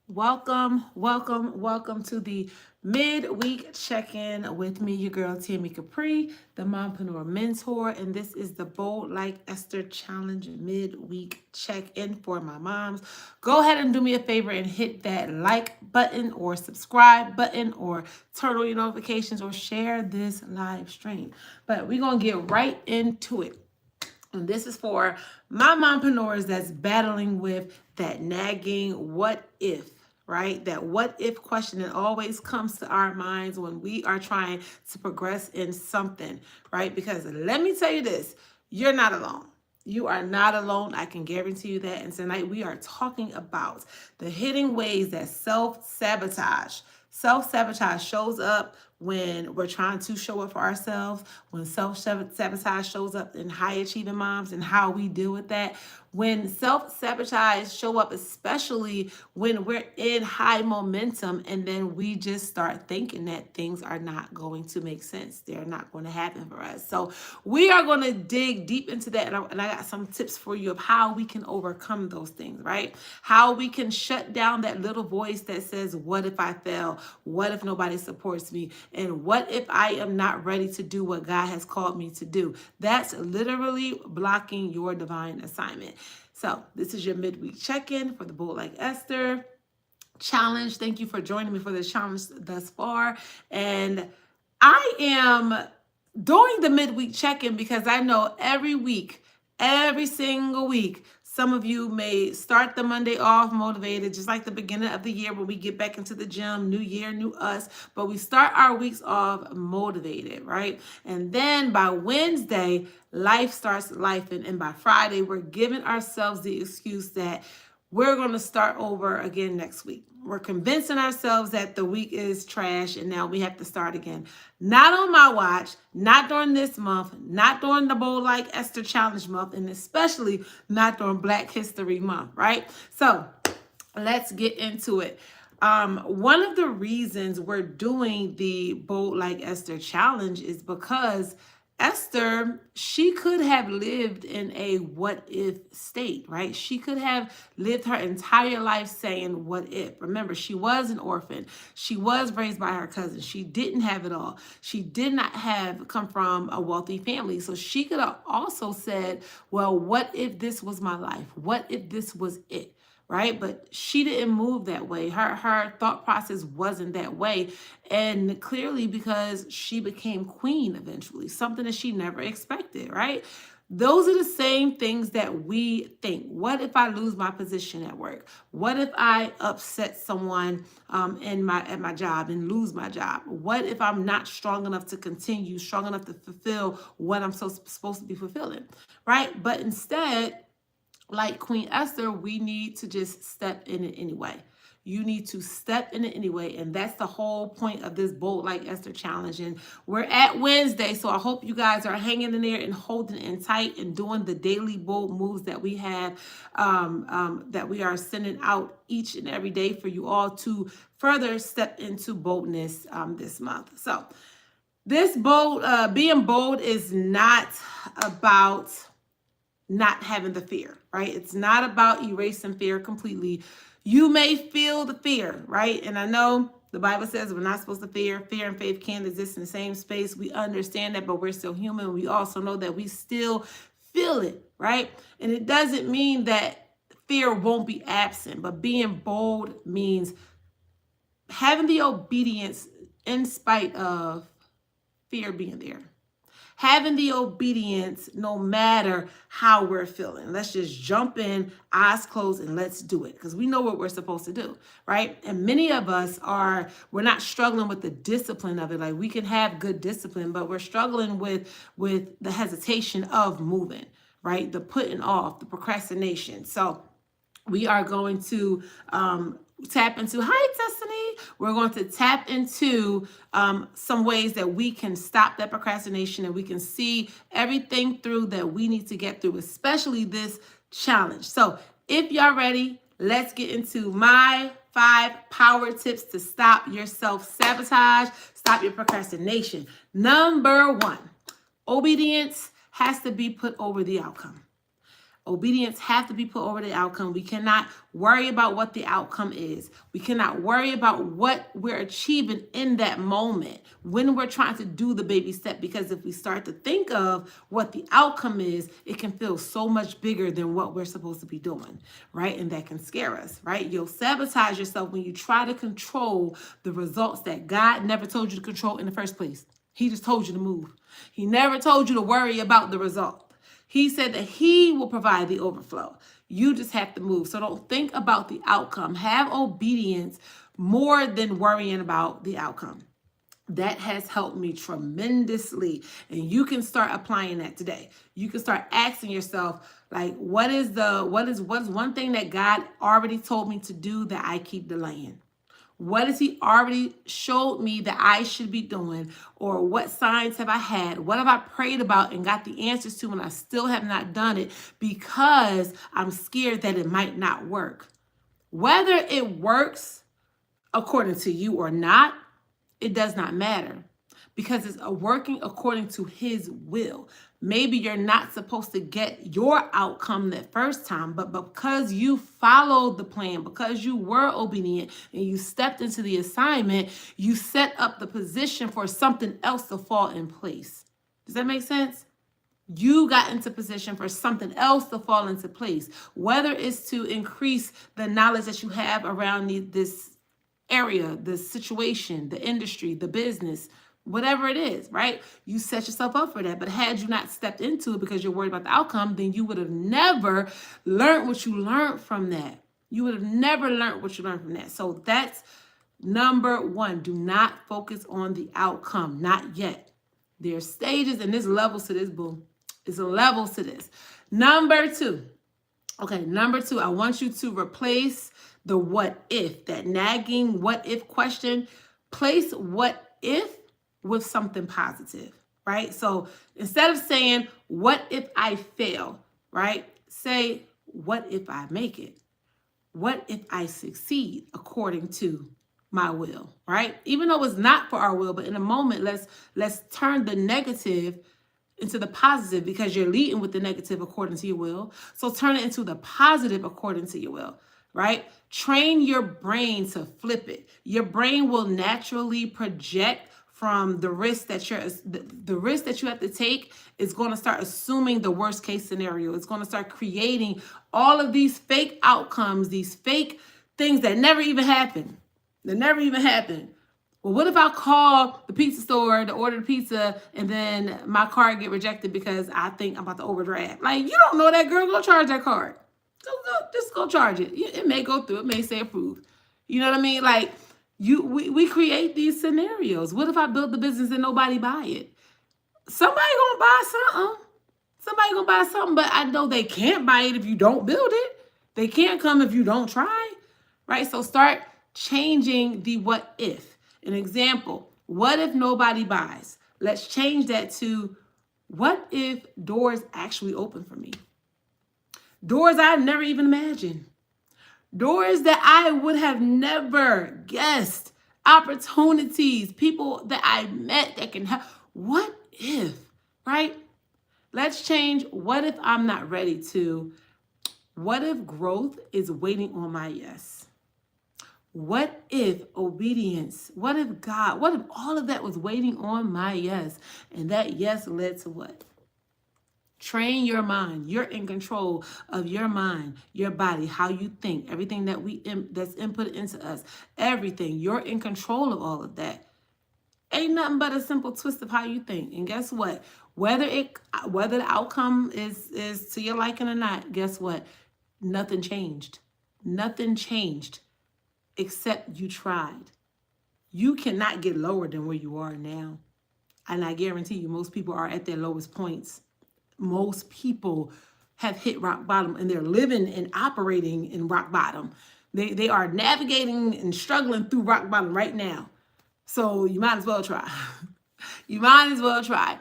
Welcome to the midweek check-in with me, your girl Tammy Capri, the Mompreneur mentor, and this is the Bold Like Esther Challenge midweek check-in for my moms. Go ahead and do me a favor and hit that like button or subscribe button or turn on your notifications or share this live stream. But we're gonna get right into it. And this is for my mompreneurs that's battling with that nagging what if, right? That what if question that always comes to our minds when we are trying to progress in something, right? Because let me tell you this, you're not alone. You are not alone. I can guarantee you that. And tonight we are talking about the hidden ways that self-sabotage shows up when we're trying to show up for ourselves, when self-sabotage shows up in high achieving moms and how we deal with that. When self-sabotage show up, especially when we're in high momentum and then we just start thinking that things are not going to make sense. They're not going to happen for us. So we are going to dig deep into that. And I got some tips for you of how we can overcome those things, right? How we can shut down that little voice that says, what if I fail? What if nobody supports me? And what if I am not ready to do what God has called me to do? That's literally blocking your divine assignment. So this is your midweek check-in for the Bold Like Esther challenge. Thank you for joining me for this challenge thus far. And I am doing the midweek check-in because I know every week, every single week, some of you may start the Monday off motivated, just like the beginning of the year when we get back into the gym, new year, new us, but we start our weeks off motivated, right? And then by Wednesday, life starts life, and by Friday, we're giving ourselves the excuse that we're going to start over again next week. We're convincing ourselves that the week is trash and now we have to start again. Not on my watch, not during this month, not during the Bold Like Esther Challenge month, and especially not during Black History Month, right? So let's get into it. One of the reasons we're doing the Bold Like Esther Challenge is because Esther, she could have lived in a what if state, right? She could have lived her entire life saying what if. Remember, she was an orphan. She was raised by her cousin. She didn't have it all. She did not have come from a wealthy family. So she could have also said, well, what if this was my life? What if this was it? Right? But she didn't move that way. Her thought process wasn't that way. And clearly because she became queen eventually, something that she never expected, right? Those are the same things that we think. What if I lose my position at work? What if I upset someone at my job and lose my job? What if I'm not strong enough to continue, strong enough to fulfill what I'm supposed to be fulfilling, right? But instead, like Queen Esther, we need to just step in it anyway. You need to step in it anyway. And that's the whole point of this Bold Like Esther challenge. And we're at Wednesday, so I hope you guys are hanging in there and holding in tight and doing the daily bold moves that we have, that we are sending out each and every day for you all to further step into boldness this month. So this being bold is not about not having the fear, right? It's not about erasing fear completely. You may feel the fear, right? And I know the Bible says we're not supposed to fear. Fear and faith can't exist in the same space. We understand that, but we're still human. We also know that we still feel it, right? And it doesn't mean that fear won't be absent, but being bold means having the obedience in spite of fear being there. Having the obedience no matter how we're feeling. Let's just jump in, eyes closed, and let's do it because we know what we're supposed to do, right? And many of us we're not struggling with the discipline of it. Like we can have good discipline, but we're struggling with the hesitation of moving, right? The putting off, the procrastination. So we are going to tap into, hi, Destiny. We're going to tap into some ways that we can stop that procrastination and we can see everything through that we need to get through, especially this challenge. So if y'all ready, let's get into my 5 power tips to stop your self-sabotage, stop your procrastination. Number 1, obedience has to be put over the outcome. Obedience has to be put over the outcome. We cannot worry about what the outcome is. We cannot worry about what we're achieving in that moment when we're trying to do the baby step. Because if we start to think of what the outcome is, it can feel so much bigger than what we're supposed to be doing, right? And that can scare us, right? You'll sabotage yourself when you try to control the results that God never told you to control in the first place. He just told you to move. He never told you to worry about the result. He said that he will provide the overflow. You just have to move. So don't think about the outcome. Have obedience more than worrying about the outcome. That has helped me tremendously. And you can start applying that today. You can start asking yourself, like, what is one thing that God already told me to do that I keep delaying? What has he already showed me that I should be doing? Or what signs have I had? What have I prayed about and got the answers to and I still have not done it because I'm scared that it might not work? Whether it works according to you or not, it does not matter because it's working according to his will. Maybe you're not supposed to get your outcome that first time, but because you followed the plan, because you were obedient and you stepped into the assignment, you set up the position for something else to fall in place. Does that make sense? You got into position for something else to fall into place, whether it's to increase the knowledge that you have around this area, the situation, the industry, the business, whatever it is, right? You set yourself up for that. But had you not stepped into it because you're worried about the outcome, then you would have never learned what you learned from that. You would have never learned what you learned from that. So that's number one. Do not focus on the outcome. Not yet. There's stages and there's levels to this, boo. There's levels to this. Number two, I want you to replace the what if, that nagging what if question. Place what if with something positive, right? So instead of saying, what if I fail, right? Say, what if I make it? What if I succeed according to my will, right? Even though it's not for our will, but in a moment, let's turn the negative into the positive because you're leading with the negative according to your will. So turn it into the positive according to your will, right? Train your brain to flip it. Your brain will naturally project from the risk that the risk that you have to take is going to start assuming the worst case scenario. It's going to start creating all of these fake outcomes, these fake things that never even happen. Well, what if I call the pizza store to order the pizza and then my card get rejected because I think I'm about to overdraft? Like, you don't know that, girl. Go charge that card. Just go charge it. It may go through. It may say approved. You know what I mean? Like, we create these scenarios. What if I build the business and nobody buy it? Somebody gonna buy something, but I know they can't buy it if you don't build it. They can't come if you don't try, right? So start changing the what if. An example, what if nobody buys? Let's change that to, what if doors actually open for me? Doors I never even imagined. Doors that I would have never guessed. Opportunities, people that I met that can help. What if, right? Let's change what if I'm not ready to, what if growth is waiting on my yes? What if obedience, what if God, what if all of that was waiting on my yes? And that yes led to what? Train your mind. You're in control of your mind, your body, how you think, everything that's input into us, everything. You're in control of all of that. Ain't nothing but a simple twist of how you think. And guess what? Whether the outcome is to your liking or not, guess what? Nothing changed. Nothing changed except you tried. You cannot get lower than where you are now. And I guarantee you, most people are at their lowest points. Most people have hit rock bottom and they're living and operating in rock bottom. They are navigating and struggling through rock bottom right now. So you might as well try. You might as well try.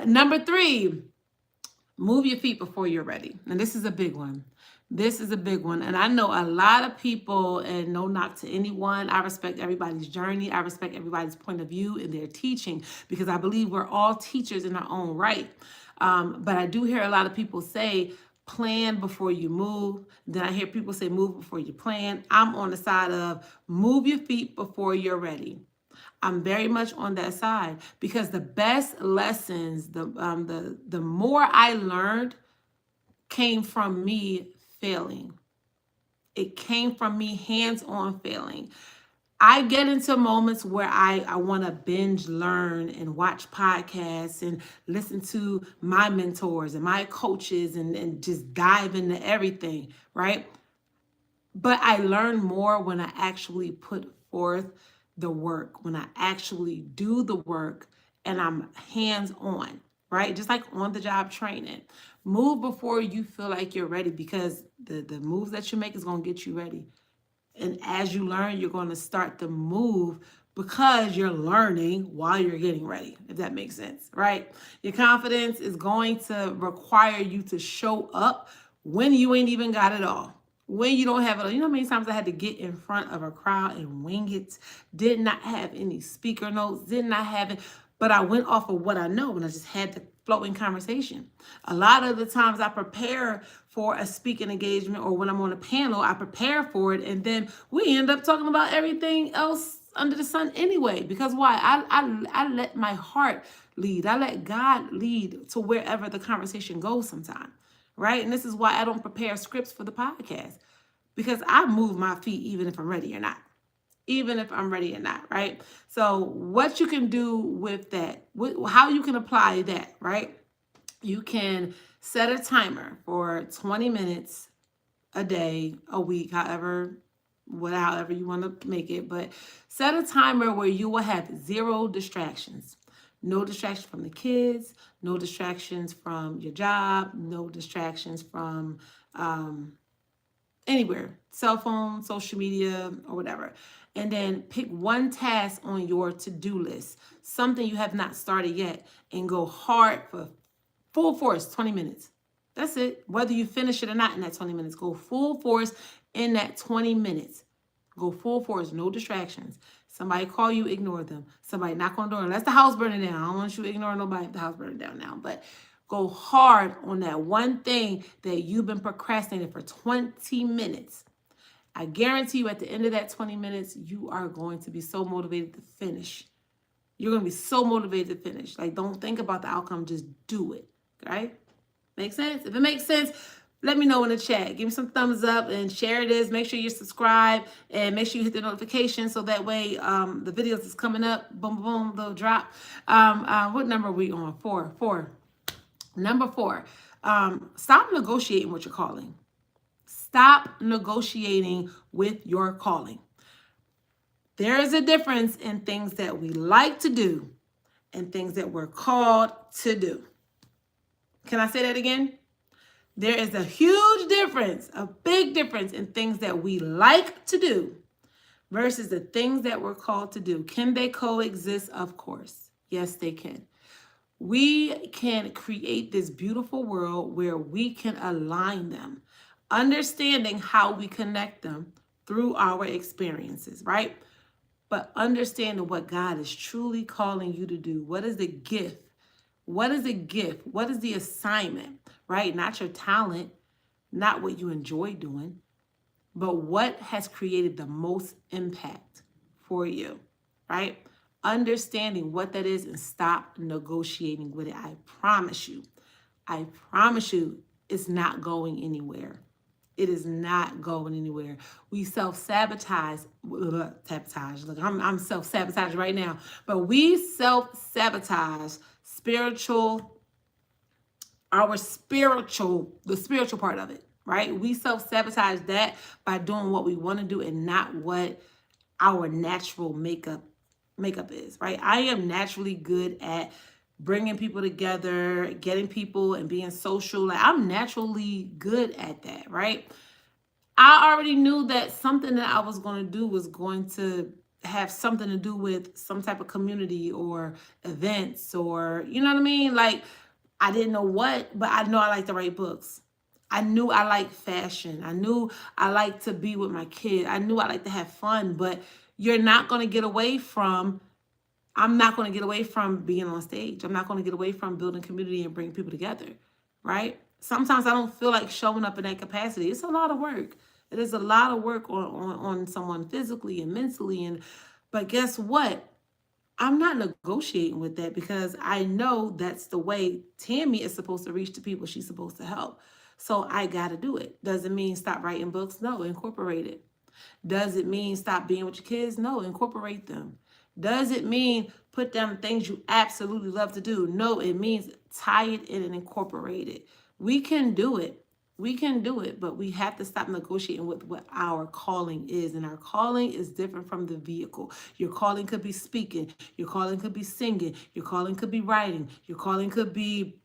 Number 3, move your feet before you're ready. And this is a big one. And I know a lot of people, and no knock to anyone. I respect everybody's journey. I respect everybody's point of view in their teaching because I believe we're all teachers in our own right. But I do hear a lot of people say, Plan before you move. Then I hear people say move before you plan. I'm on the side of move your feet before you're ready. I'm very much on that side because the best lessons, the more I learned came from me failing. It came from me hands-on failing. I get into moments where I want to binge learn and watch podcasts and listen to my mentors and my coaches and just dive into everything, right? But I learn more when I actually put forth the work, when I actually do the work and I'm hands on, right? Just like on the job training. Move before you feel like you're ready because the moves that you make is going to get you ready. And as you learn, you're going to start to move because you're learning while you're getting ready, if that makes sense, right? Your confidence is going to require you to show up when you ain't even got it all. When you don't have it all. You know how many times I had to get in front of a crowd and wing it? Did not have any speaker notes, did not have it, but I went off of what I know and I just had to flow in conversation. A lot of the times I prepare for a speaking engagement or when I'm on a panel, I prepare for it and then we end up talking about everything else under the sun anyway. Because why? I let my heart lead. I let God lead to wherever the conversation goes sometimes, right? And this is why I don't prepare scripts for the podcast because I move my feet even if I'm ready or not. Even if I'm ready or not, right? So what you can do with that, how you can apply that, right? You can set a timer for 20 minutes a day, a week, however you want to make it, but set a timer where you will have zero distractions. No distractions from the kids, no distractions from your job, no distractions from anywhere, cell phone, social media, or whatever. And then pick one task on your to-do list, something you have not started yet, and go hard for full force, 20 minutes. That's it. Whether you finish it or not in that 20 minutes, go full force in that 20 minutes. Go full force, no distractions. Somebody call you, ignore them. Somebody knock on the door, unless the house burning down. I don't want you to ignore nobody if the house burning down now, but go hard on that one thing that you've been procrastinating for 20 minutes. I guarantee you at the end of that 20 minutes, you are going to be so motivated to finish. You're going to be so motivated to finish. Like, don't think about the outcome, just do it, right? Make sense? If it makes sense, let me know in the chat. Give me some thumbs up and share this. Make sure you subscribe and make sure you hit the notification so that way the videos is coming up. Boom, boom, they'll drop. What number are we on? Four. Number 4, stop negotiating with your calling. Stop negotiating with your calling. There is a difference in things that we like to do and things that we're called to do. Can I say that again? There is a huge difference, a big difference in things that we like to do versus the things that we're called to do. Can they coexist? Of course. Yes, they can. We can create this beautiful world where we can align them, understanding how we connect them through our experiences, right? But understanding what God is truly calling you to do. What is the gift? What is the gift? What is the assignment, right? Not your talent, not what you enjoy doing, but what has created the most impact for you, right? Understanding what that is and stop negotiating with it. I promise you, it's not going anywhere. It is not going anywhere. We self-sabotage. Look, I'm self-sabotaging right now. But we self-sabotage the spiritual part of it, right? We self-sabotage that by doing what we want to do and not what our natural makeup is, right? I am naturally good at bringing people together, getting people and being social. Like, I'm naturally good at that, right? I already knew that something that I was going to do was going to have something to do with some type of community or events or, you know what I mean? Like, I didn't know what, but I know I like to write books. I knew I liked fashion. I knew I liked to be with my kid. I knew I liked to have fun, but I'm not going to get away from being on stage. I'm not going to get away from building community and bringing people together, right? Sometimes I don't feel like showing up in that capacity. It's a lot of work. It is a lot of work on someone physically and mentally. But guess what? I'm not negotiating with that because I know that's the way Tammy is supposed to reach the people she's supposed to help. So I got to do it. Does it mean stop writing books? No, incorporate it. Does it mean stop being with your kids? No, incorporate them. Does it mean put down things you absolutely love to do? No, it means tie it in and incorporate it. We can do it. We can do it, but we have to stop negotiating with what our calling is. And our calling is different from the vehicle. Your calling could be speaking. Your calling could be singing. Your calling could be writing. Your calling could be,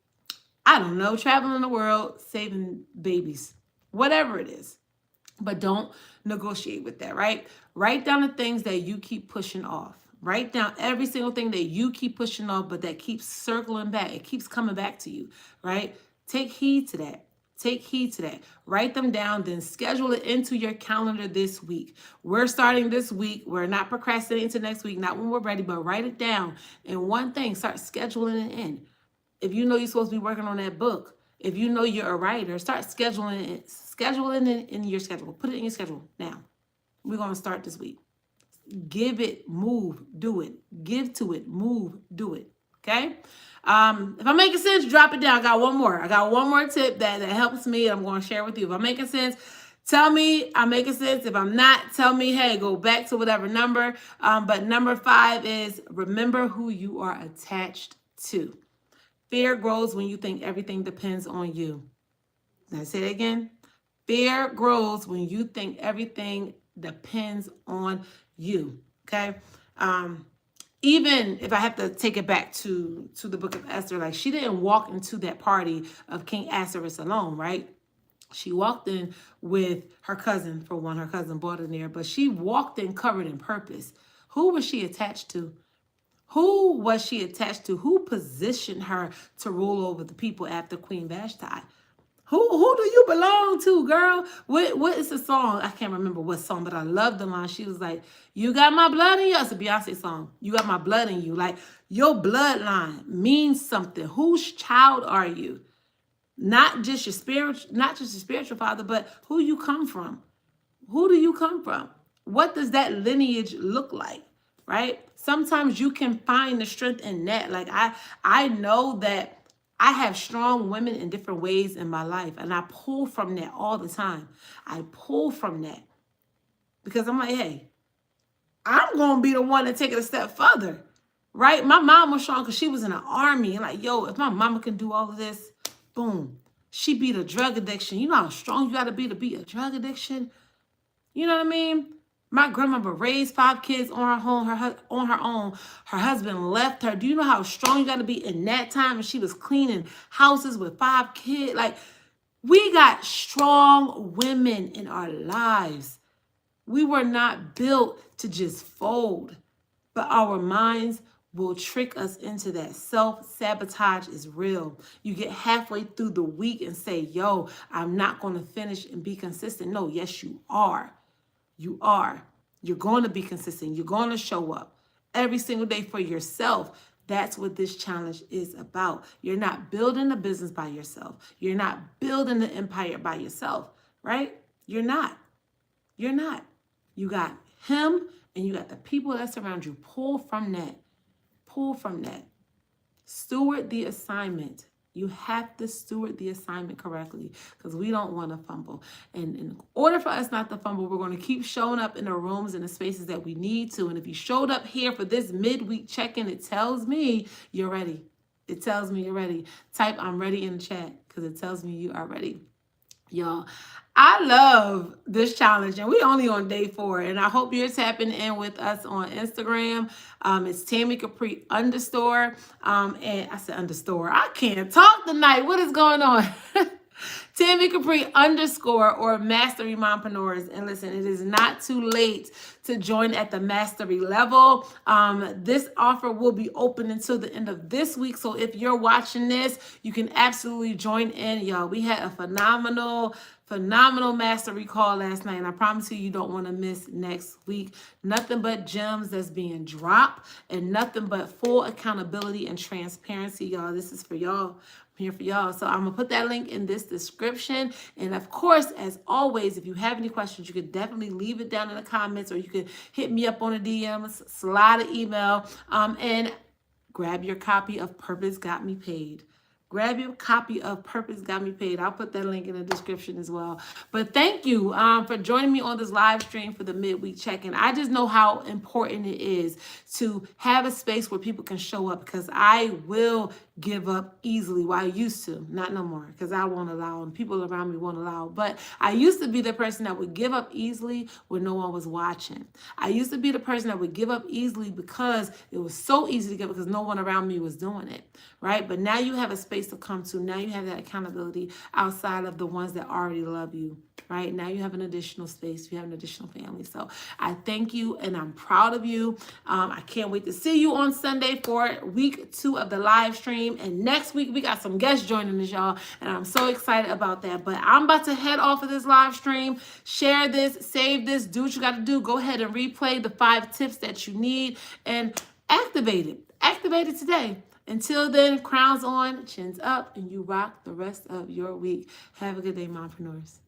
I don't know, traveling the world, saving babies, whatever it is. But don't negotiate with that, right? Write down the things that you keep pushing off. Write down every single thing that you keep pushing off, but that keeps circling back. It keeps coming back to you, right? Take heed to that. Take heed to that. Write them down, then schedule it into your calendar this week. We're starting this week. We're not procrastinating to next week, not when we're ready, but write it down. And one thing, start scheduling it in. If you know you're supposed to be working on that book, if you know you're a writer, start scheduling it. Scheduling it in your schedule. Put it in your schedule now. We're going to start this week. Give it, move, do it. Give to it, move, do it. Okay? If I'm making sense, drop it down. I got one more tip that helps me. I'm going to share with you. If I'm making sense, tell me I'm making sense. If I'm not, tell me, hey, go back to whatever number. But number 5 is remember who you are attached to. Fear grows when you think everything depends on you. Can I say that again? Fear grows when you think everything depends on you. Okay? Even if I have to take it back to the book of Esther, like she didn't walk into that party of King Ahasuerus alone, right? She walked in with her cousin, for one. Her cousin brought her there, but she walked in covered in purpose. Who was she attached to? Who was she attached to? Who positioned her to rule over the people after Queen Vashti? Who do you belong to, girl? What is the song? I can't remember what song, but I love the line. She was like, you got my blood in you. It's a Beyonce song. You got my blood in you. Like, your bloodline means something. Whose child are you? Not just your spiritual father, but who you come from. Who do you come from? What does that lineage look like? Right? Sometimes you can find the strength in that. Like I know that I have strong women in different ways in my life, and I pull from that all the time. I pull from that because I'm like, hey, I'm going to be the one to take it a step further, right? My mom was strong because she was in the army. And like, yo, if my mama can do all of this, boom. She beat a drug addiction. You know how strong you got to beat a drug addiction? You know what I mean? My grandmother raised 5 kids on her own. Her husband left her. Do you know how strong you got to be in that time? And she was cleaning houses with 5 kids. Like, we got strong women in our lives. We were not built to just fold, but our minds will trick us into that. Self-sabotage is real. You get halfway through the week and say, yo, I'm not going to finish and be consistent. No, yes, you are. You are. You're going to be consistent. You're going to show up every single day for yourself. That's what this challenge is about. You're not building a business by yourself. You're not building the empire by yourself, right? You're not. You're not. You got him and you got the people that surround you. Pull from that. Pull from that. Steward the assignment. You have to steward the assignment correctly because we don't want to fumble. And in order for us not to fumble, we're going to keep showing up in the rooms and the spaces that we need to. And if you showed up here for this midweek check-in, it tells me you're ready. It tells me you're ready. Type I'm ready in the chat because it tells me you are ready. Y'all, I love this challenge, and we're only on day 4, and I hope you're tapping in with us on Instagram. It's Tammy Capri _, and I said underscore. I can't talk tonight. What is going on? Tammy Capri _ or Mastery Mompreneurs. And listen, it is not too late to join at the mastery level. This offer will be open until the end of this week. So if you're watching this, you can absolutely join in, y'all. We had a phenomenal phenomenal mastery call last night, and I promise you don't want to miss next week. Nothing but gems that's being dropped and nothing but full accountability and transparency, y'all. This is for y'all. I'm here for y'all. So I'm going to put that link in this description. And of course, as always, if you have any questions, you could definitely leave it down in the comments, or you could hit me up on the DMs, slide an email, and grab your copy of Purpose Got Me Paid. Grab your copy of Purpose Got Me Paid. I'll put that link in the description as well. But thank you for joining me on this live stream for the midweek check-in. I just know how important it is to have a space where people can show up, because I will give up easily. Well, I used to, not no more, because I won't allow, and people around me won't allow. But I used to be the person that would give up easily when no one was watching. I used to be the person that would give up easily because it was so easy to give, because no one around me was doing it, right? But now you have a space to come to. Now you have that accountability outside of the ones that already love you, right? Now you have an additional space. You have an additional family. So I thank you, and I'm proud of you. I can't wait to see you on Sunday for week 2 of the live stream. And next week, we got some guests joining us, y'all. And I'm so excited about that. But I'm about to head off of this live stream. Share this, save this, do what you got to do. Go ahead and replay the 5 tips that you need and activate it. Activate it today. Until then, crowns on, chins up, and you rock the rest of your week. Have a good day, Mompreneurs.